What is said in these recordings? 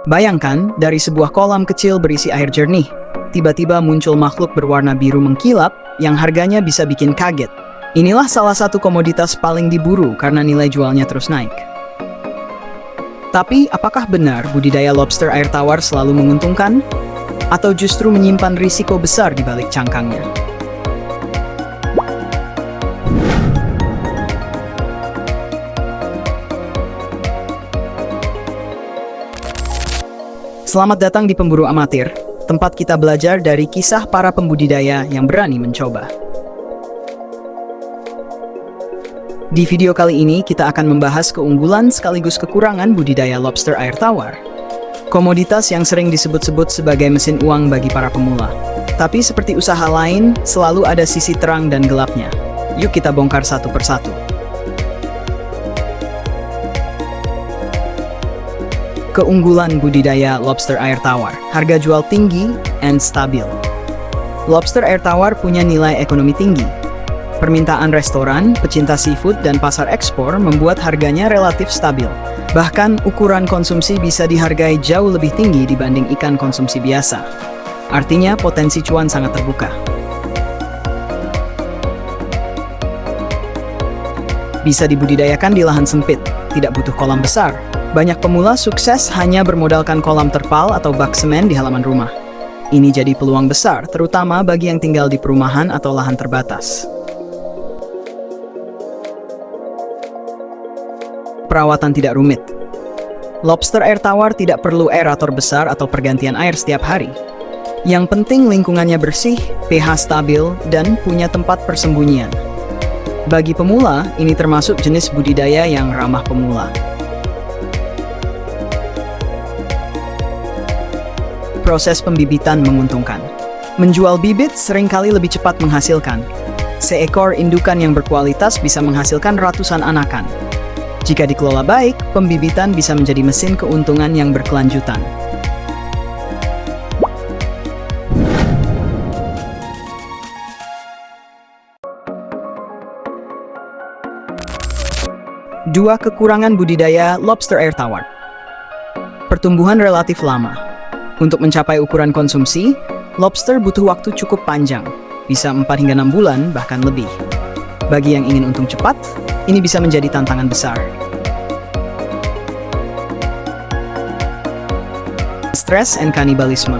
Bayangkan, dari sebuah kolam kecil berisi air jernih, tiba-tiba muncul makhluk berwarna biru mengkilap yang harganya bisa bikin kaget. Inilah salah satu komoditas paling diburu karena nilai jualnya terus naik. Tapi, apakah benar budidaya lobster air tawar selalu menguntungkan? Atau justru menyimpan risiko besar di balik cangkangnya? Selamat datang di Pemburu Amatir, tempat kita belajar dari kisah para pembudidaya yang berani mencoba. Di video kali ini kita akan membahas keunggulan sekaligus kekurangan budidaya lobster air tawar. Komoditas yang sering disebut-sebut sebagai mesin uang bagi para pemula. Tapi seperti usaha lain, selalu ada sisi terang dan gelapnya. Yuk kita bongkar satu persatu. Keunggulan budidaya lobster air tawar, harga jual tinggi and stabil. Lobster air tawar punya nilai ekonomi tinggi. Permintaan restoran, pecinta seafood, dan pasar ekspor membuat harganya relatif stabil. Bahkan ukuran konsumsi bisa dihargai jauh lebih tinggi dibanding ikan konsumsi biasa. Artinya potensi cuan sangat terbuka. Bisa dibudidayakan di lahan sempit, tidak butuh kolam besar. Banyak pemula sukses hanya bermodalkan kolam terpal atau bak semen di halaman rumah. Ini jadi peluang besar, terutama bagi yang tinggal di perumahan atau lahan terbatas. Perawatan tidak rumit. Lobster air tawar tidak perlu aerator besar atau pergantian air setiap hari. Yang penting lingkungannya bersih, pH stabil, dan punya tempat persembunyian. Bagi pemula, ini termasuk jenis budidaya yang ramah pemula. Proses pembibitan menguntungkan. Menjual bibit seringkali lebih cepat menghasilkan. Seekor indukan yang berkualitas bisa menghasilkan ratusan anakan. Jika dikelola baik, pembibitan bisa menjadi mesin keuntungan yang berkelanjutan. Dua kekurangan budidaya lobster air tawar. Pertumbuhan relatif lama. Untuk mencapai ukuran konsumsi, lobster butuh waktu cukup panjang, bisa 4 hingga 6 bulan, bahkan lebih. Bagi yang ingin untung cepat, ini bisa menjadi tantangan besar. Stres and kanibalisme.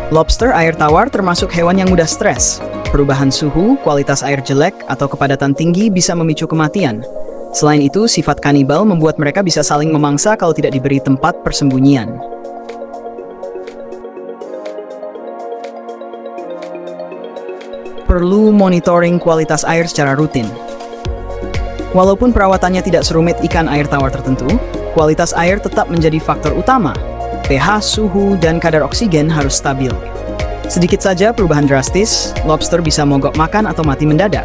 Lobster air tawar termasuk hewan yang mudah stres. Perubahan suhu, kualitas air jelek, atau kepadatan tinggi bisa memicu kematian. Selain itu, sifat kanibal membuat mereka bisa saling memangsa kalau tidak diberi tempat persembunyian. Perlu monitoring kualitas air secara rutin. Walaupun perawatannya tidak serumit ikan air tawar tertentu, kualitas air tetap menjadi faktor utama. pH, suhu, dan kadar oksigen harus stabil. Sedikit saja perubahan drastis, lobster bisa mogok makan atau mati mendadak.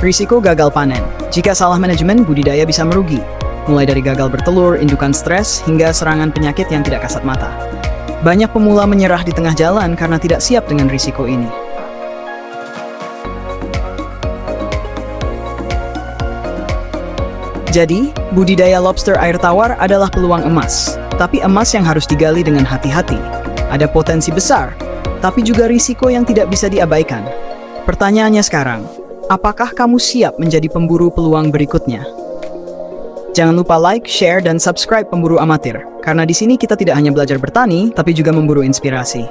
Risiko gagal panen. Jika salah manajemen, budidaya bisa merugi. Mulai dari gagal bertelur, indukan stres, hingga serangan penyakit yang tidak kasat mata. Banyak pemula menyerah di tengah jalan karena tidak siap dengan risiko ini. Jadi, budidaya lobster air tawar adalah peluang emas. Tapi emas yang harus digali dengan hati-hati. Ada potensi besar, tapi juga risiko yang tidak bisa diabaikan. Pertanyaannya sekarang, apakah kamu siap menjadi pemburu peluang berikutnya? Jangan lupa like, share, dan subscribe Pemburu Amatir, karena di sini kita tidak hanya belajar bertani, tapi juga memburu inspirasi.